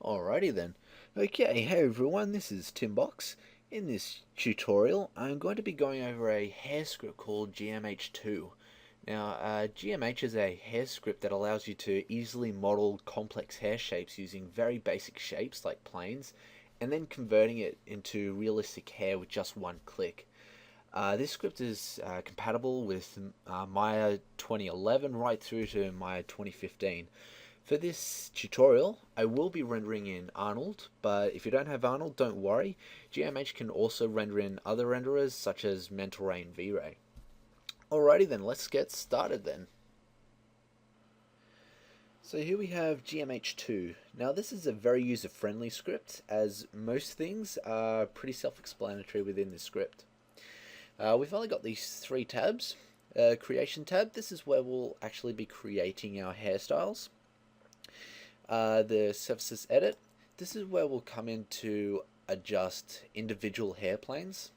Alrighty then. Okay, hey everyone, this is Timbox. In this tutorial, I'm going to be going over a hair script called GMH2. Now, GMH is a hair script that allows you to easily model complex hair shapes using very basic shapes like planes, and then converting it into realistic hair with just one click. This script is compatible with Maya 2011 right through to Maya 2015. For this tutorial, I will be rendering in Arnold, but if you don't have Arnold, don't worry. GMH can also render in other renderers such as Mental Ray and V-Ray. Alrighty then, let's get started then. So here we have GMH2. Now this is a very user-friendly script, as most things are pretty self-explanatory within this script. We've only got these three tabs. Creation tab, this is where we'll actually be creating our hairstyles. The surfaces edit, this is where we'll come in to adjust individual hair planes.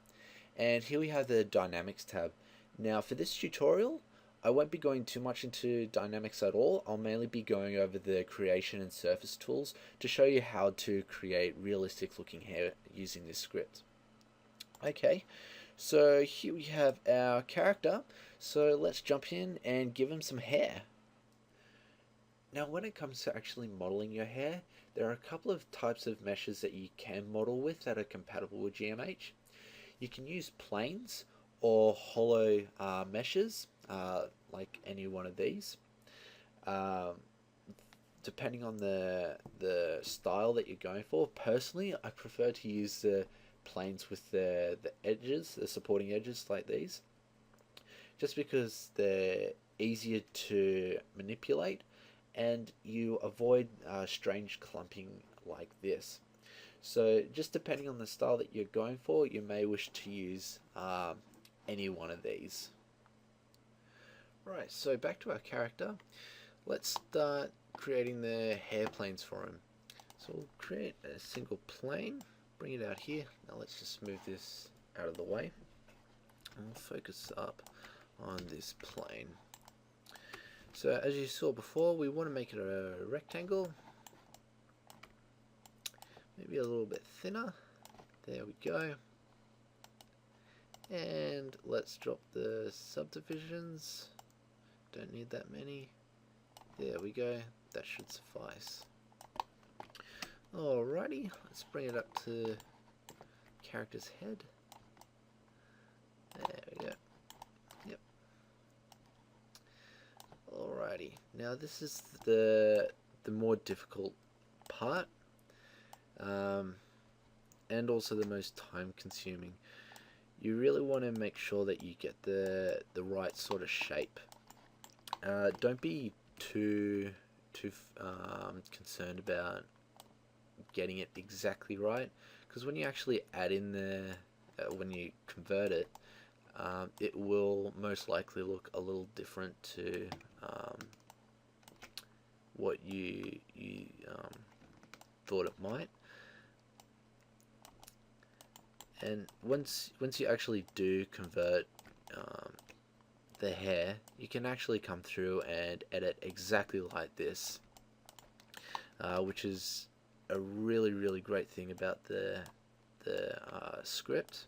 And here we have the dynamics tab. Now for this tutorial, I won't be going too much into dynamics at all. I'll mainly be going over the creation and surface tools to show you how to create realistic looking hair using this script. Okay, so here we have our character, so let's jump in and give him some hair. Now when it comes to actually modeling your hair, there are a couple of types of meshes that you can model with that are compatible with GMH. You can use planes or hollow meshes, like any one of these. Depending on the style that you're going for, personally I prefer to use the planes with the edges, the supporting edges like these, just because they're easier to manipulate and you avoid strange clumping like this. So just depending on the style that you're going for, you may wish to use any one of these. Right, so back to our character. Let's start creating the hair planes for him. So we'll create a single plane, bring it out here. Now let's just move this out of the way and we'll focus up on this plane. So as you saw before, we want to make it a rectangle, maybe a little bit thinner. There we go. And let's drop the subdivisions. Don't need that many. There we go. That should suffice. Alrighty, let's bring it up to character's head. There we go. Yep. Alrighty, now this is the more difficult part, and also the most time consuming. You really want to make sure that you get the right sort of shape. Don't be too concerned about getting it exactly right, because when you actually add in the when you convert it, it will most likely look a little different to what you thought it might. And once you actually do convert the hair, you can actually come through and edit exactly like this, which is a really great thing about the script.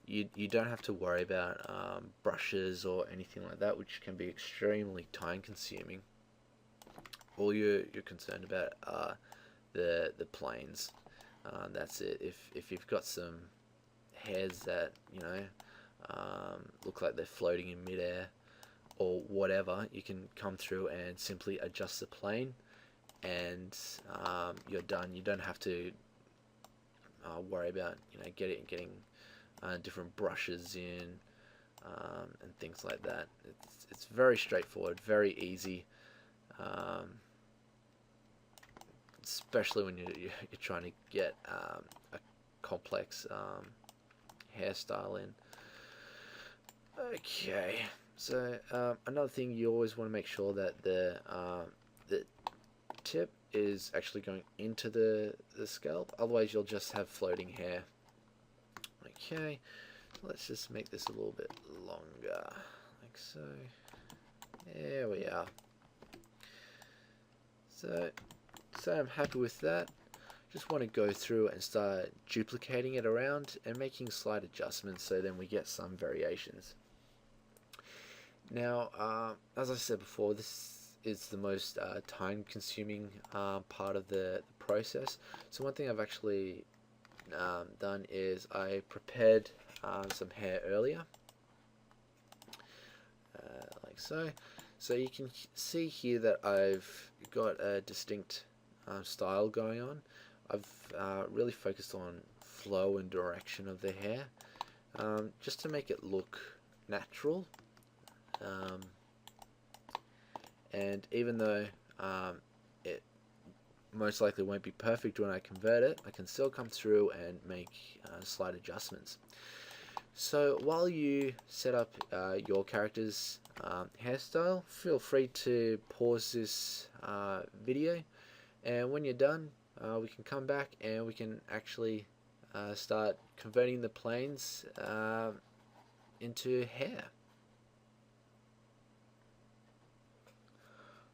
You don't have to worry about brushes or anything like that, which can be extremely time consuming. All you're concerned about are the planes. That's it. If you've got some hairs that look like they're floating in midair or whatever, you can come through and simply adjust the plane, and you're done. You don't have to worry about getting different brushes in and things like that. It's very straightforward, very easy, especially when you're trying to get a complex hairstyle in. Okay, so another thing, you always want to make sure that the tip is actually going into the scalp, otherwise you'll just have floating hair. Okay, let's just make this a little bit longer, like so. There we are. So I'm happy with that. just want to go through and start duplicating it around and making slight adjustments so then we get some variations. Now, as I said before, this is the most time-consuming part of the process. So one thing I've actually done is I prepared some hair earlier, like so. So you can see here that I've got a distinct style going on. I've really focused on flow and direction of the hair, just to make it look natural. And even though it most likely won't be perfect when I convert it, I can still come through and make slight adjustments. So while you set up your character's hairstyle, feel free to pause this video, and when you're done, we can come back and we can actually start converting the planes into hair.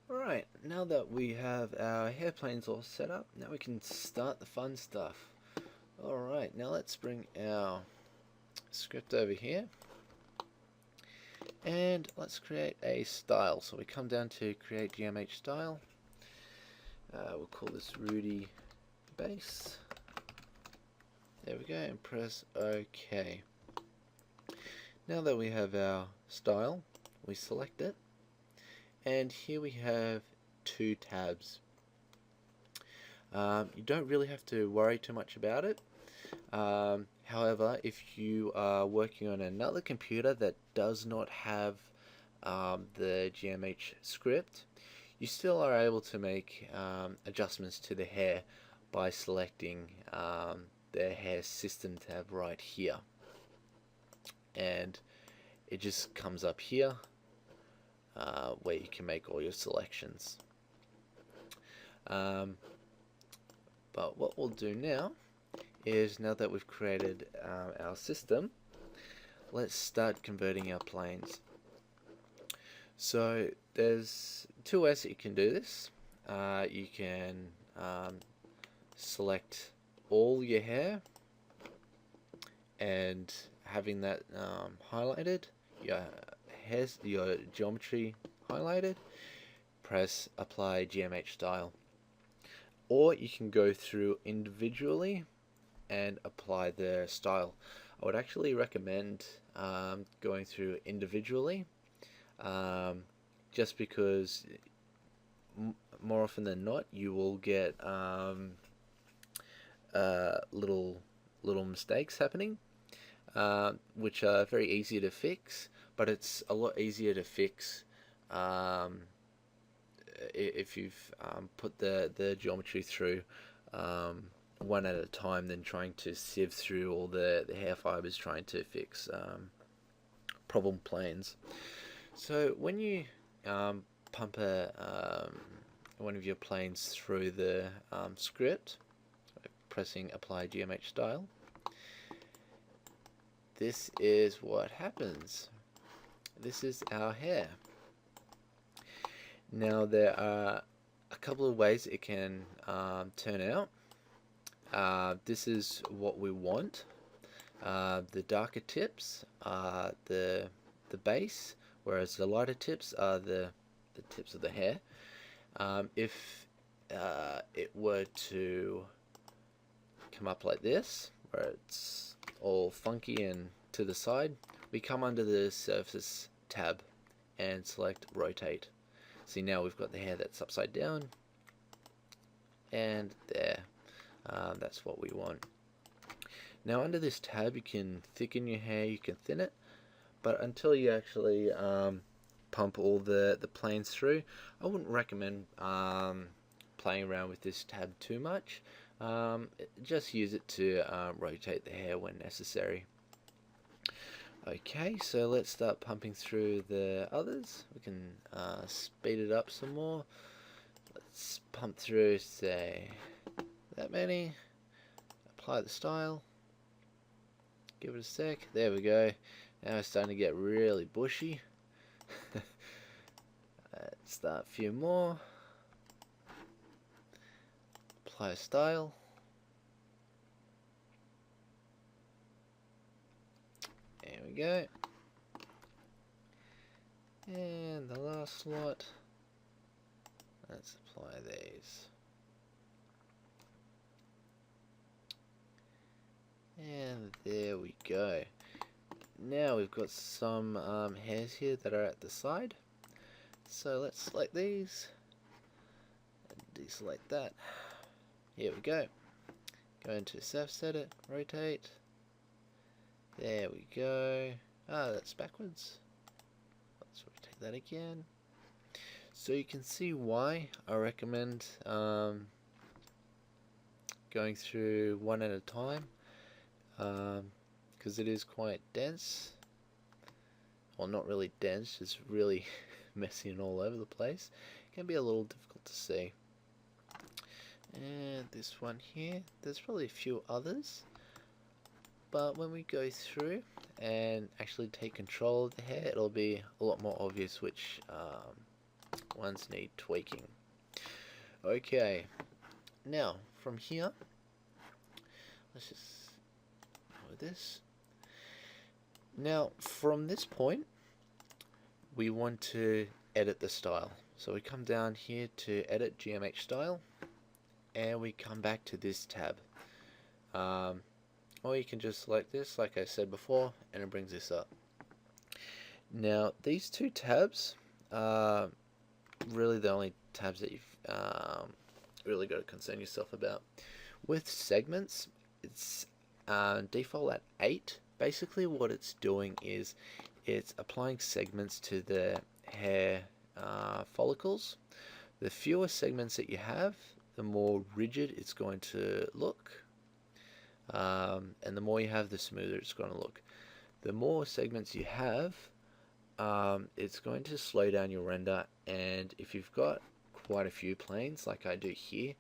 Alright, now that we have our hair planes all set up, now we can start the fun stuff. Alright, now let's bring our script over here and let's create a style. So we come down to create GMH style. We'll call this Rudy base. There we go, and press OK. Now that we have our style, we select it, and here we have two tabs. You don't really have to worry too much about it. However, if you are working on another computer that does not have the GMH script, you still are able to make adjustments to the hair by selecting the hair system tab right here, and it just comes up here where you can make all your selections. But what we'll do now is, now that we've created our system, let's start converting our planes. So there's two ways that you can do this. You can select all your hair and having that highlighted, your geometry highlighted, press apply GMH style. Or you can go through individually and apply the style. I would actually recommend going through individually, just because more often than not you will get little mistakes happening, which are very easy to fix, but it's a lot easier to fix if you've put the geometry through one at a time than trying to sieve through all the hair fibers trying to fix problem planes. So when you pump one of your planes through the script, pressing apply GMH style, this is what happens. This is our hair. Now there are a couple of ways it can turn out. This is what we want. The darker tips are the base, whereas the lighter tips are the tips of the hair. If it were to come up like this, where it's all funky and to the side, we come under the surface tab and select rotate. See, now we've got the hair that's upside down, and there. That's what we want. Now under this tab you can thicken your hair, you can thin it, but until you actually pump all the planes through, I wouldn't recommend playing around with this tab too much. Just use it to rotate the hair when necessary. Okay, so let's start pumping through the others. We can speed it up some more. Let's pump through, say, that many. Apply the style. Give it a sec. There we go. Now it's starting to get really bushy. Let's start a few more. Apply a style. we go. And the last lot. Let's apply these. And there we go. Now we've got some hairs here that are at the side. So let's select these and deselect that. Here we go. Go into surface edit, rotate. There we go. Ah, that's backwards. Let's rotate that again. So you can see why I recommend going through one at a time, because it is quite dense. Well, not really dense, just really messy and all over the place. It can be a little difficult to see. And this one here, there's probably a few others, but when we go through and actually take control of the hair, it'll be a lot more obvious which ones need tweaking. Okay, now from here, let's just do this. Now from this point, we want to edit the style. So we come down here to edit GMH style, and we come back to this tab. Or you can just select this, like I said before, and it brings this up. Now these two tabs are really the only tabs that you've really got to concern yourself about. With segments, it's default at 8. Basically what it's doing is it's applying segments to the hair follicles. The fewer segments that you have, the more rigid it's going to look, and the more you have, the smoother it's going to look. The more segments you have, it's going to slow down your render, and if you've got quite a few planes like I do here,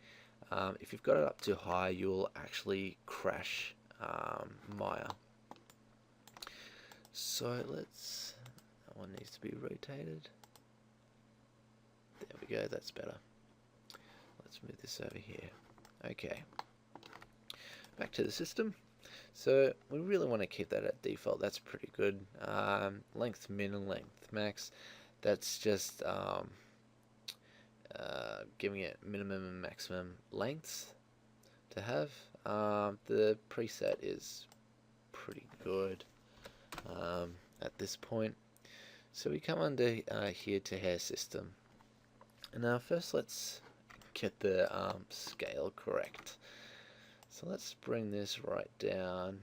if you've got it up too high, you'll actually crash Maya. So that one needs to be rotated. There we go, that's better. Let's move this over here. Okay, back to the system. So we really want to keep that at default. That's pretty good. Length min and length max, that's just giving it minimum and maximum lengths to have. The preset is pretty good at this point. So we come under here to hair system. And now first let's get the scale correct. So let's bring this right down.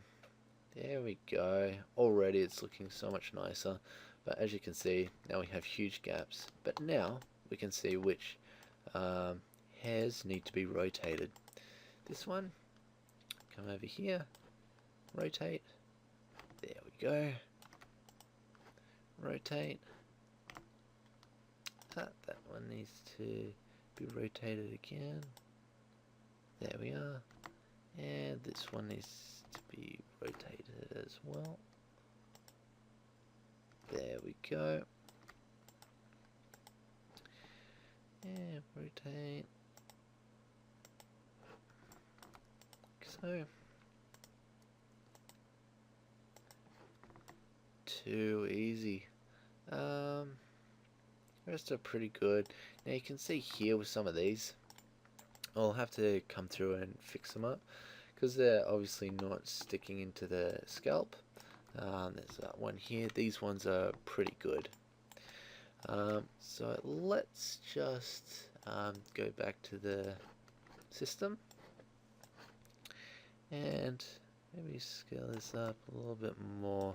There we go. Already it's looking so much nicer. But as you can see, now we have huge gaps. But now we can see which hairs need to be rotated. This one, come over here, rotate. There we go. Rotate. That one needs to be rotated again. There we are. And this one needs to be rotated as well. There we go. And rotate. So. Too easy. The rest are pretty good. Now you can see here with some of these, I'll have to come through and fix them up because they're obviously not sticking into the scalp. There's that one here. These ones are pretty good. So let's just go back to the system and maybe scale this up a little bit more.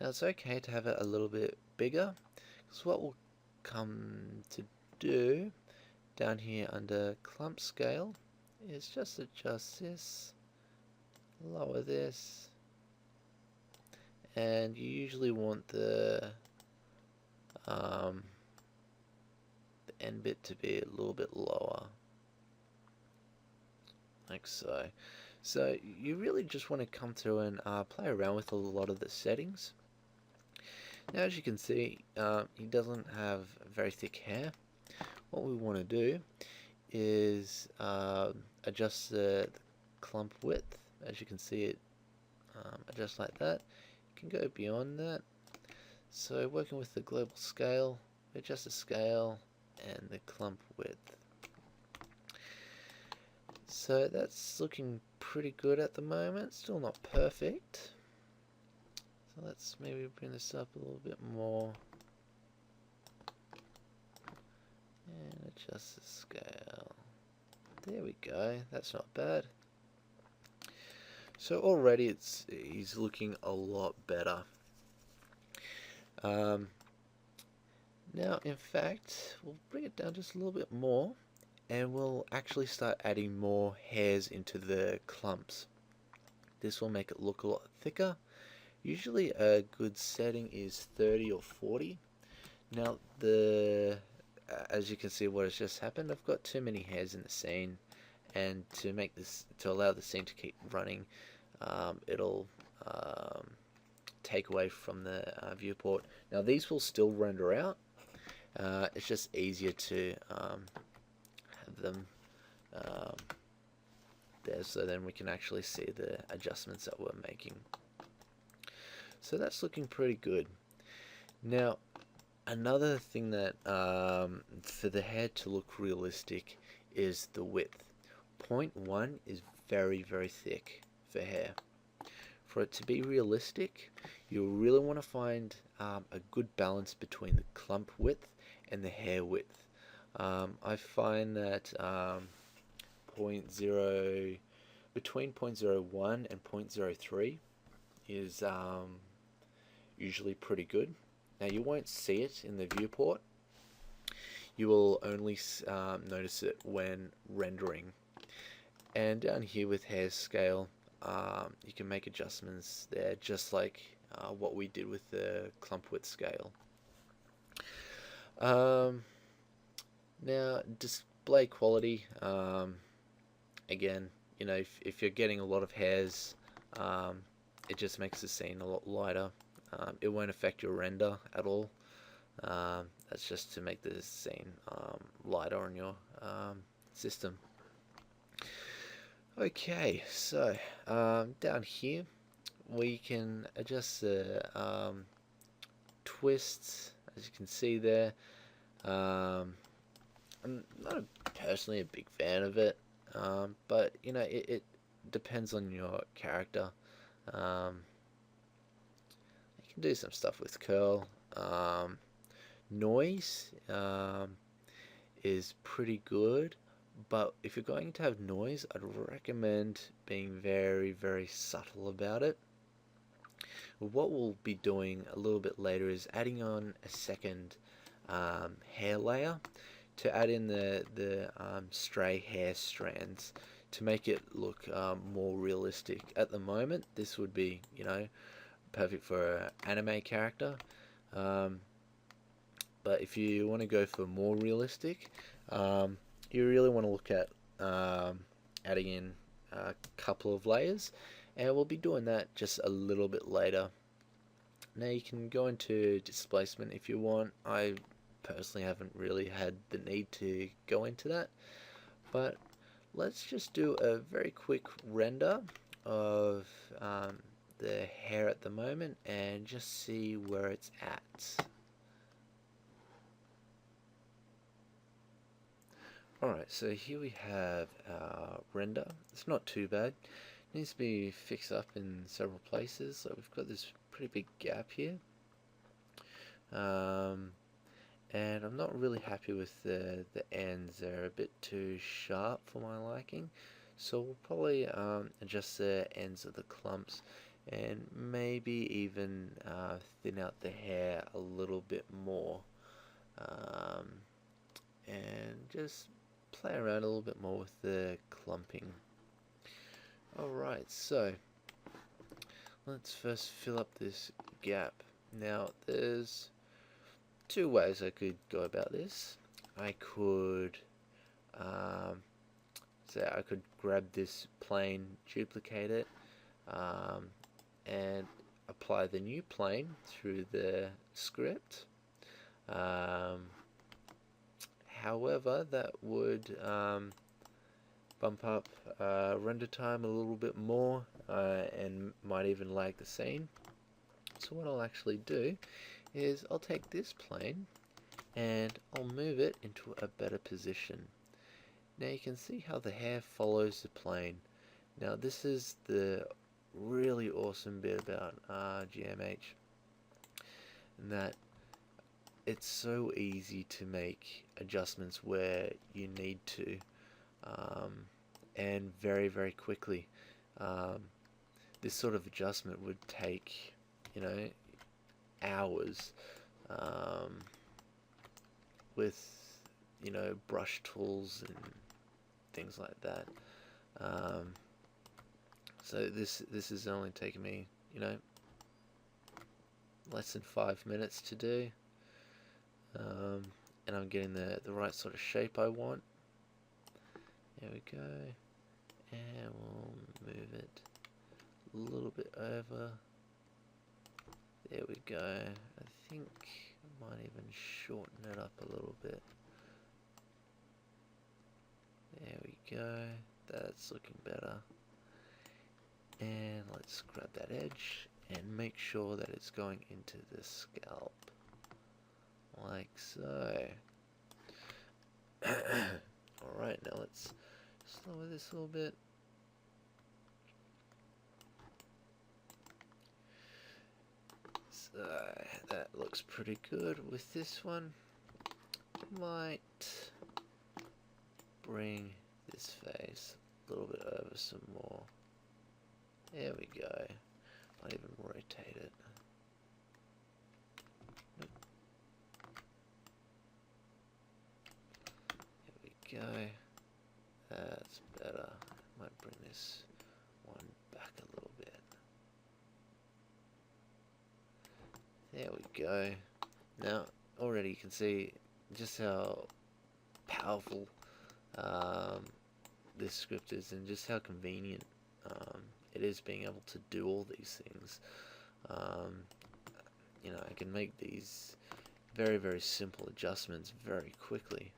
Now it's okay to have it a little bit bigger, because what we'll come to do down here under clump scale is just adjust this, lower this, and you usually want the end bit to be a little bit lower, like so. So you really just want to come through and play around with a lot of the settings. Now as you can see, he doesn't have very thick hair. What we want to do is adjust the clump width as you can see it adjusts like that. You can go beyond that. So working with the global scale, adjust the scale and the clump width. So that's looking pretty good at the moment, still not perfect. So let's maybe bring this up a little bit more and adjust the scale. There we go, that's not bad. So already he's looking a lot better. Now in fact we'll bring it down just a little bit more and we'll actually start adding more hairs into the clumps. This will make it look a lot thicker. Usually a good setting is 30 or 40. Now as you can see what has just happened, I've got too many hairs in the scene, and to allow the scene to keep running, it'll take away from the viewport. Now these will still render out. It's just easier to have them there, so then we can actually see the adjustments that we're making. So that's looking pretty good. Now another thing that for the hair to look realistic is the width. 0.1 is very thick for hair. For it to be realistic, you really want to find a good balance between the clump width and the hair width. I find that between 0.01 and 0.03 is usually pretty good. Now you won't see it in the viewport. You will only notice it when rendering. And down here with hair scale, you can make adjustments there, just like what we did with the clump width scale. Now display quality, again, you know, if you're getting a lot of hairs, it just makes the scene a lot lighter. It won't affect your render at all. That's just to make the scene lighter on your system. Okay, so down here we can adjust the twists, as you can see there. I'm not personally a big fan of it, but you know, it depends on your character. You can do some stuff with curl. Noise is pretty good, but if you're going to have noise, I'd recommend being very subtle about it. What we'll be doing a little bit later is adding on a second hair layer to add in the stray hair strands to make it look more realistic. At the moment, this would be, you know, perfect for an anime character, but if you want to go for more realistic, you really want to look at adding in a couple of layers, and we'll be doing that just a little bit later. Now you can go into displacement if you want. I personally haven't really had the need to go into that, but let's just do a very quick render of the hair at the moment and just see where it's at. Alright, so here we have our render. It's not too bad. It needs to be fixed up in several places. So we've got this pretty big gap here. And I'm not really happy with the ends. They're a bit too sharp for my liking. So we'll probably adjust the ends of the clumps and maybe even thin out the hair a little bit more. And just play around a little bit more with the clumping. Alright, so let's first fill up this gap. Now there's two ways I could go about this. I could I could grab this plane, duplicate it, and apply the new plane through the script. However, that would bump up render time a little bit more and might even lag the scene. So what I'll actually do is I'll take this plane and I'll move it into a better position. Now you can see how the hair follows the plane. Now this is the really awesome bit about GMH, and that it's so easy to make adjustments where you need to, and very, very quickly. This sort of adjustment would take, you know, hours with, you know, brush tools and things like that. So this is only taking me, you know, less than 5 minutes to do, and I'm getting the right sort of shape I want. There we go, and we'll move it a little bit over. There we go. I think I might even shorten it up a little bit. There we go. That's looking better. And let's grab that edge and make sure that it's going into the scalp, like so. Alright, now let's slower this a little bit. So that looks pretty good. With this one, might bring this face a little bit over some more. There we go. Might even rotate it. Nope. There we go. That's better. Might bring this one back a little bit. There we go. Now, already you can see just how powerful this script is, and just how convenient it is being able to do all these things. You know, I can make these very, very simple adjustments very quickly.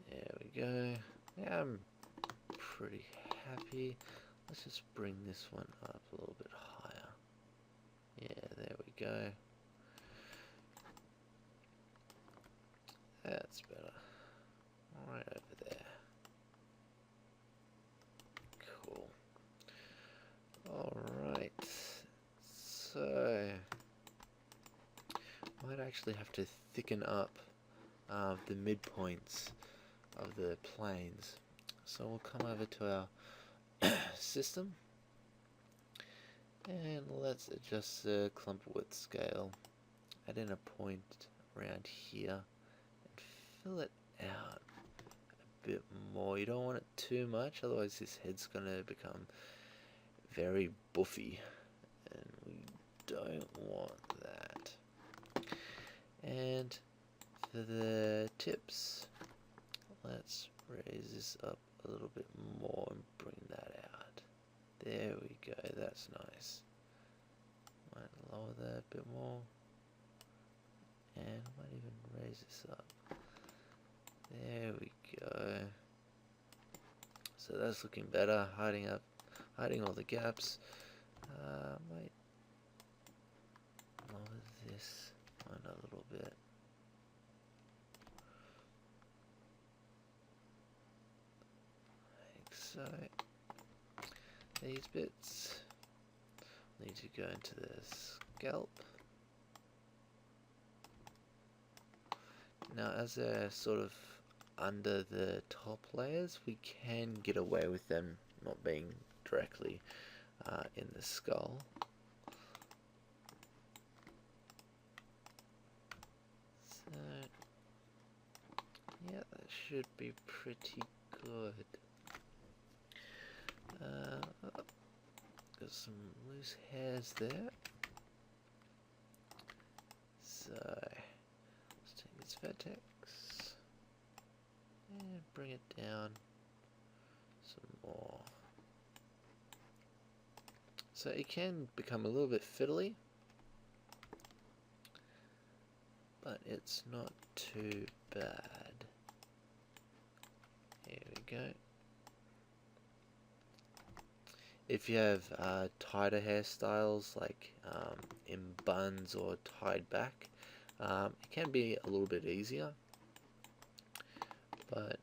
There we go. Yeah, I'm pretty happy. Let's just bring this one up a little bit higher. Yeah, there we go. That's better. Right over there. Cool. Alright. So, might actually have to thicken up the midpoints of the planes. So we'll come over to our system and let's adjust the clump width scale. Add in a point around here and fill it out a bit more. You don't want it too much, otherwise this head's gonna become very buffy, and we don't want that. And for the tips, let's raise this up a little bit more and bring that out. There we go, that's nice. Might lower that a bit more, and might even raise this up. There we go. So that's looking better, hiding all the gaps. Might lower this one a little bit. Like so. These bits need to go into the scalp. Now, as they're sort of under the top layers, we can get away with them not being directly in the skull. So, yeah, that should be pretty good. Got some loose hairs there. So, let's take this vertex and bring it down some more. So it can become a little bit fiddly, but it's not too bad. There we go. If you have tighter hairstyles, like in buns or tied back, it can be a little bit easier. But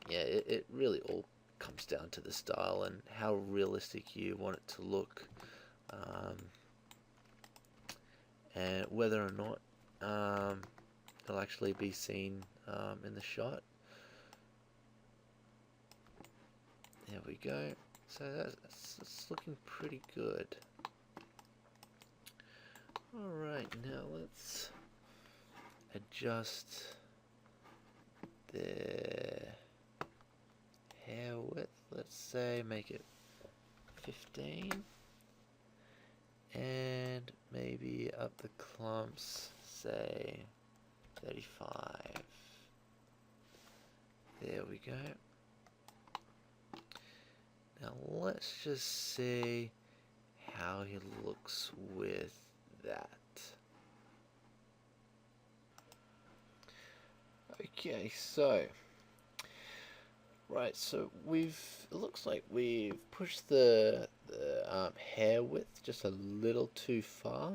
yeah, it really all comes down to the style and how realistic you want it to look, and whether or not it'll actually be seen in the shot. There we go. So that's looking pretty good. Alright, now let's adjust the hair width. Let's say make it 15, and maybe up the clumps, say 35. There we go. Now let's just see how he looks with that. Okay, so right, so it looks like we've pushed the hair width just a little too far.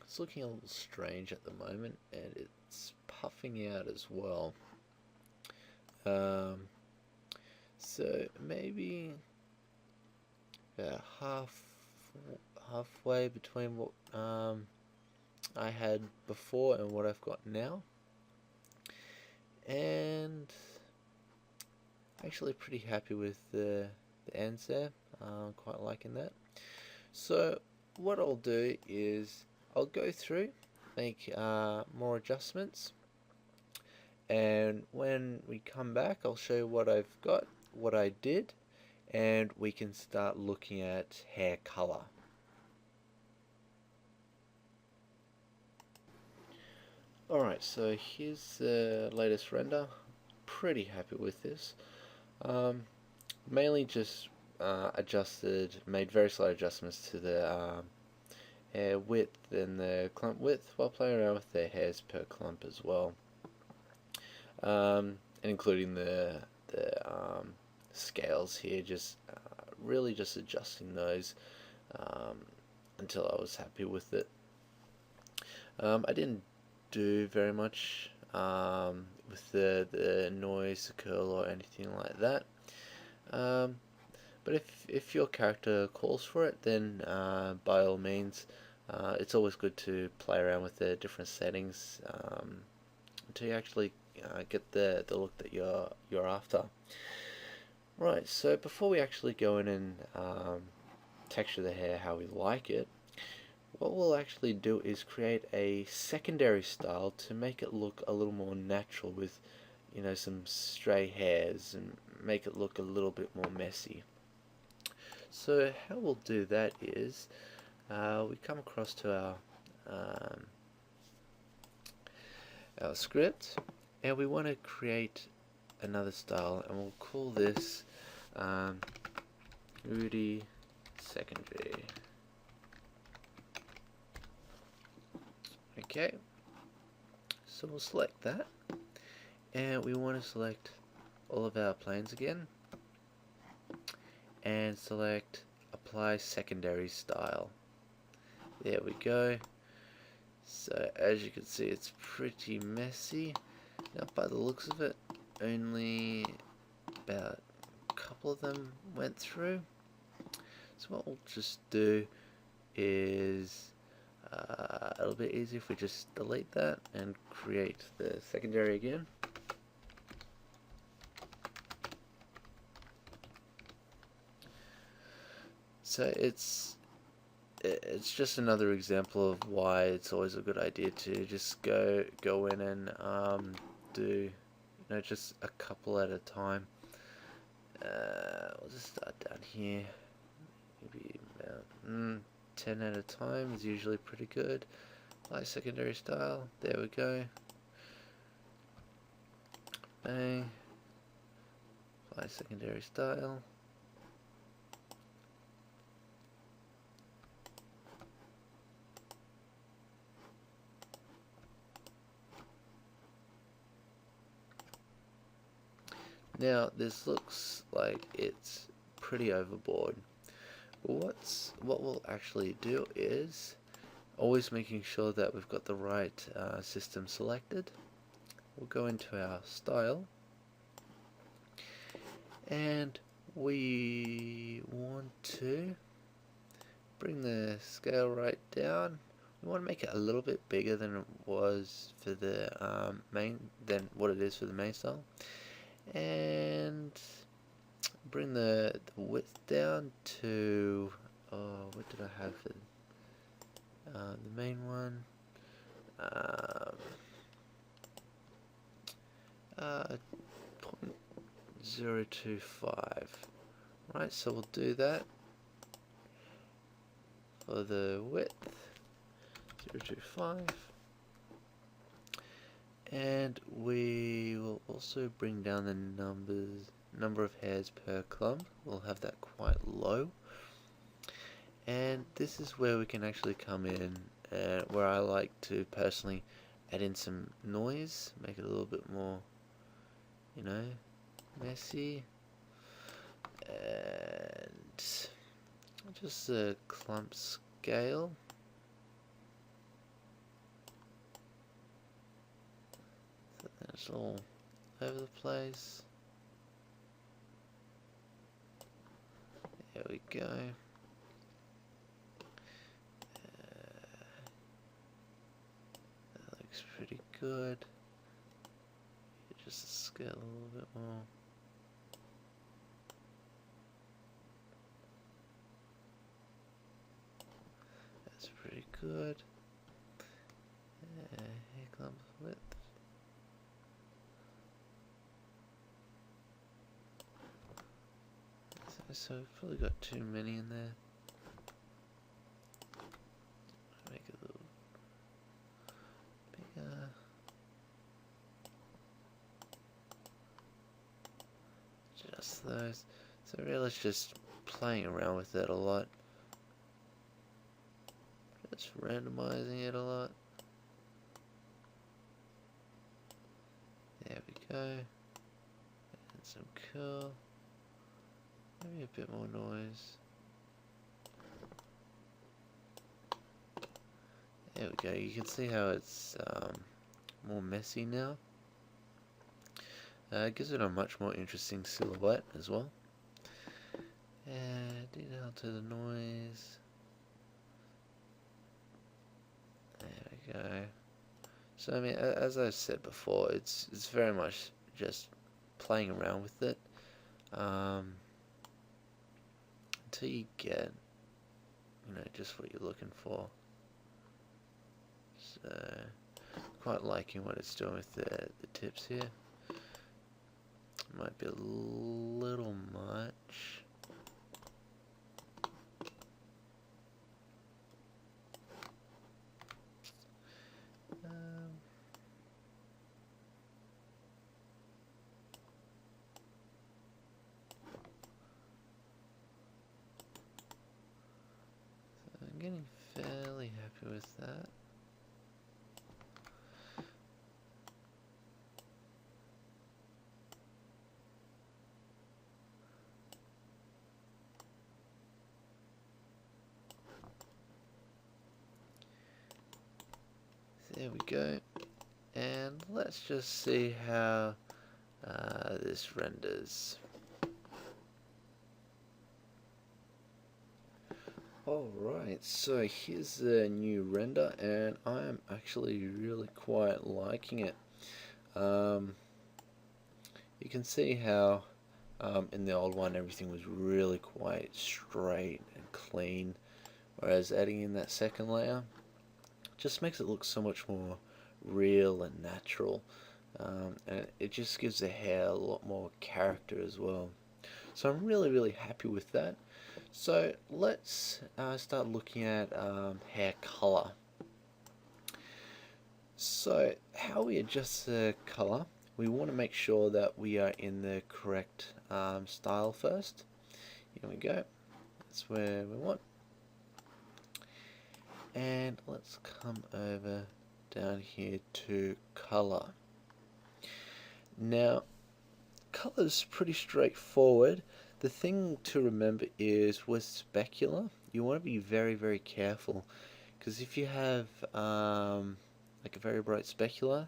It's looking a little strange at the moment, and it's puffing out as well. So maybe halfway between what I had before and what I've got now, and actually pretty happy with the ends there. Quite liking that. So what I'll do is I'll go through, make more adjustments, and when we come back I'll show you what I've got, what I did, and we can start looking at hair color. Alright, so here's the latest render. Pretty happy with this. Mainly just made very slight adjustments to the hair width and the clump width while playing around with the hairs per clump as well, and including the scales here, just really just adjusting those until I was happy with it. I didn't do very much with the noise, the curl, or anything like that. But if your character calls for it, then by all means, it's always good to play around with the different settings until you actually get the look that you're after. Right, so before we actually go in and texture the hair how we like it, what we'll actually do is create a secondary style to make it look a little more natural with, you know, some stray hairs, and make it look a little bit more messy. So how we'll do that is we come across to our script, and we want to create another style, and we'll call this Rudy Secondary. Okay, so we'll select that, and we want to select all of our planes again, and select apply secondary style. There we go. So as you can see, it's pretty messy. Now by the looks of it, only about a couple of them went through. So what we'll just do is it'll be easy if we just delete that and create the secondary again. So it's just another example of why it's always a good idea to just go in and do, you know, just a couple at a time. We'll just start down here. Maybe about 10 at a time is usually pretty good. Apply secondary style. There we go. Bang. Apply secondary style. Now this looks like it's pretty overboard. What we'll actually do is always making sure that we've got the right system selected. We'll go into our style, and we want to bring the scale right down. We want to make it a little bit bigger than it was for the than what it is for the main style, and bring the width down to what did I have for the main one? 0.025. Right, so we'll do that for the width, 0.025, and we will also bring down the number of hairs per clump. We'll have that quite low, and this is where we can actually come in, where I like to personally add in some noise, make it a little bit more, you know, messy, and just a clump scale. So that's all over the place. There we go. That looks pretty good. Just scale a little bit more. That's pretty good. Hair clump width. So I've probably got too many in there. Make it a little bigger. Just those. So really it's just playing around with it a lot. Just randomizing it a lot. There we go. And some curl. Maybe a bit more noise. There we go. You can see how it's more messy now. It gives it a much more interesting silhouette as well. And detail to the noise. There we go. So I mean, as I said before, it's very much just playing around with it. Until you get, you know, just what you're looking for. So, quite liking what it's doing with the tips here. Might be a little much. I'm getting fairly happy with that. There we go. And let's just see how this renders. Alright, so here's the new render, and I am actually really quite liking it. You can see how in the old one everything was really quite straight and clean, whereas adding in that second layer just makes it look so much more real and natural, and it just gives the hair a lot more character as well. So I'm really happy with that. So let's start looking at hair color. So how we adjust the color, we want to make sure that we are in the correct style first. Here we go. That's where we want. And let's come over down here to color. Now, color's pretty straightforward. The thing to remember is with specular, you want to be very, very careful, because if you have like a very bright specular,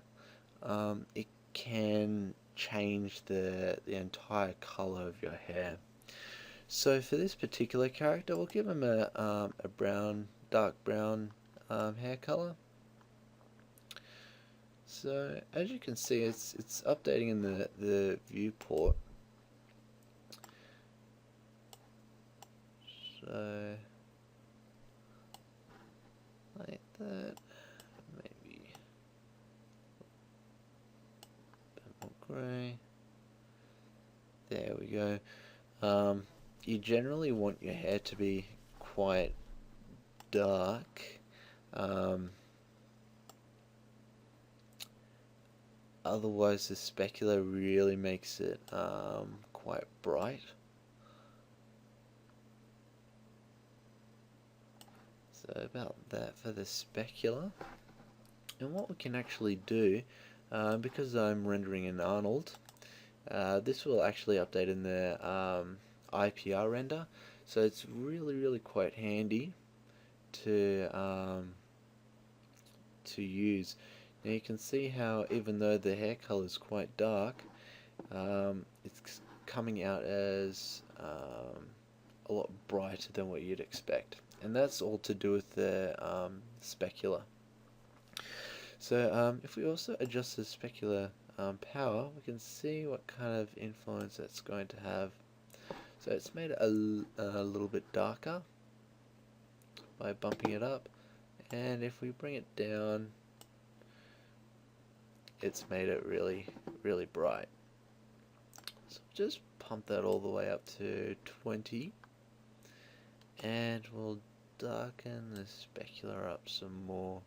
it can change the entire color of your hair. So for this particular character, we'll give him a brown, dark brown hair color. So as you can see, it's updating in the viewport. So like that, maybe a bit more grey. There we go. You generally want your hair to be quite dark. Otherwise the specular really makes it quite bright. So about that for the specular. And what we can actually do, because I'm rendering in Arnold, this will actually update in the IPR render, so it's really quite handy to use. Now you can see how even though the hair color is quite dark, it's coming out as a lot brighter than what you'd expect, and that's all to do with the specular. So if we also adjust the specular power, we can see what kind of influence that's going to have. So it's made it a little bit darker by bumping it up, and if we bring it down, it's made it really bright. So just pump that all the way up to 20, and we'll darken the specular up some more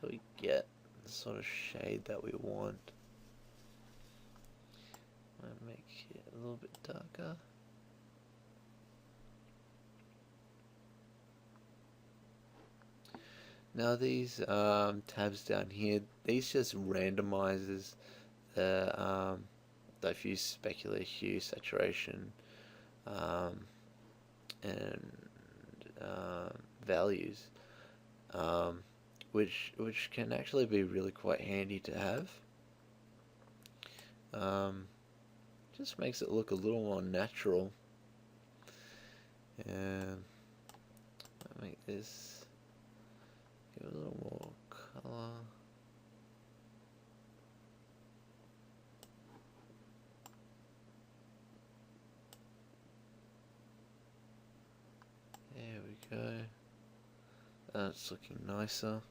till we get the sort of shade that we want. I'll make it a little bit darker. Now these tabs down here, these just randomizes the diffuse, specular, hue, saturation, and values, which can actually be really quite handy to have. Just makes it look a little more natural. And I'll make this give it a little more color. There we go. That's looking nicer.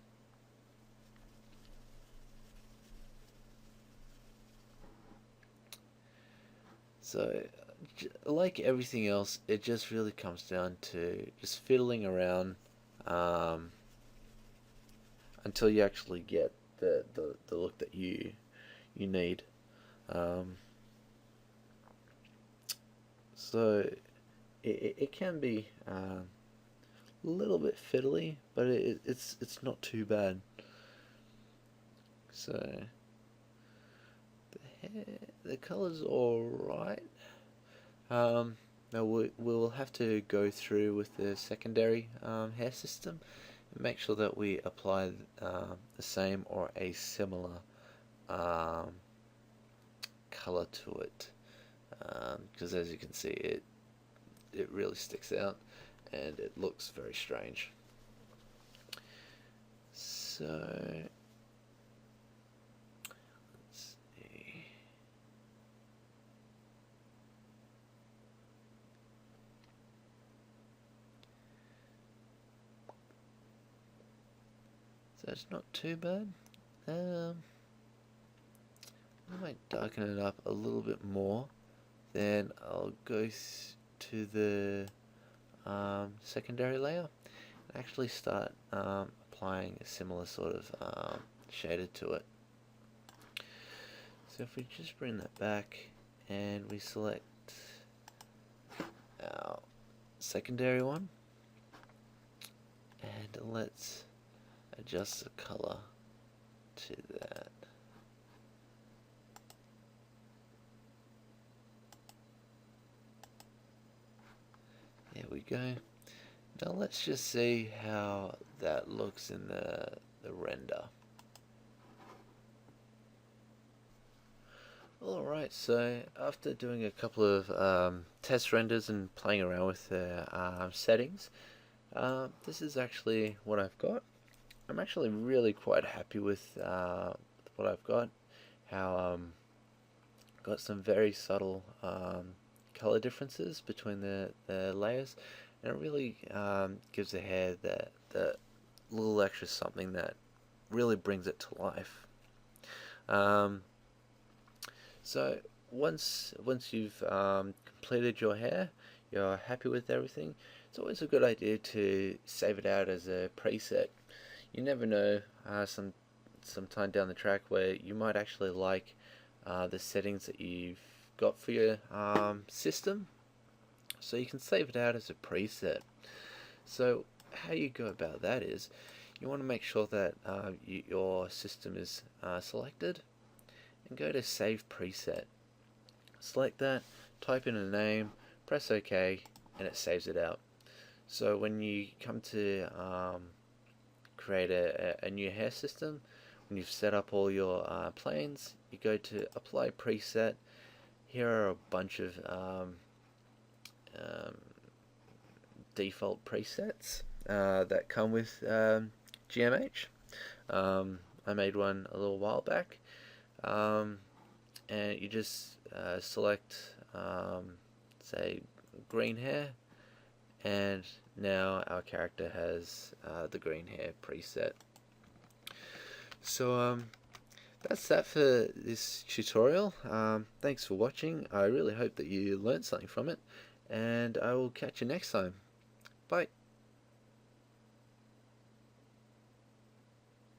So, like everything else, it just really comes down to just fiddling around until you actually get the look that you need. So it can be a little bit fiddly, but it's not too bad. So the color's alright. Now we'll have to go through with the secondary hair system and make sure that we apply the same or a similar color to it, because as you can see, it really sticks out and it looks very strange. So that's not too bad. I might darken it up a little bit more. Then I'll go to the secondary layer and actually start applying a similar sort of shader to it. So if we just bring that back and we select our secondary one, and let's adjust the color to that. go. Now let's just see how that looks in the render. Alright, so after doing a couple of test renders and playing around with the settings, this is actually what I've got. I'm actually really quite happy with what I've got. How got some very subtle color differences between the layers, and it really gives the hair that little extra something that really brings it to life. So once you've completed your hair, you're happy with everything, it's always a good idea to save it out as a preset. You never know, some time down the track where you might actually like the settings that you've got for your system, so you can save it out as a preset. So how you go about that is you want to make sure that your system is selected, and go to Save Preset. Select that, type in a name, press OK, and it saves it out. So when you come to create a new hair system, when you've set up all your planes, you go to Apply Preset. Here are a bunch of default presets that come with GMH. I made one a little while back. And you just select say green hair, and now our character has the green hair preset. So that's that for this tutorial. Thanks for watching. I really hope that you learned something from it, and I will catch you next time. Bye.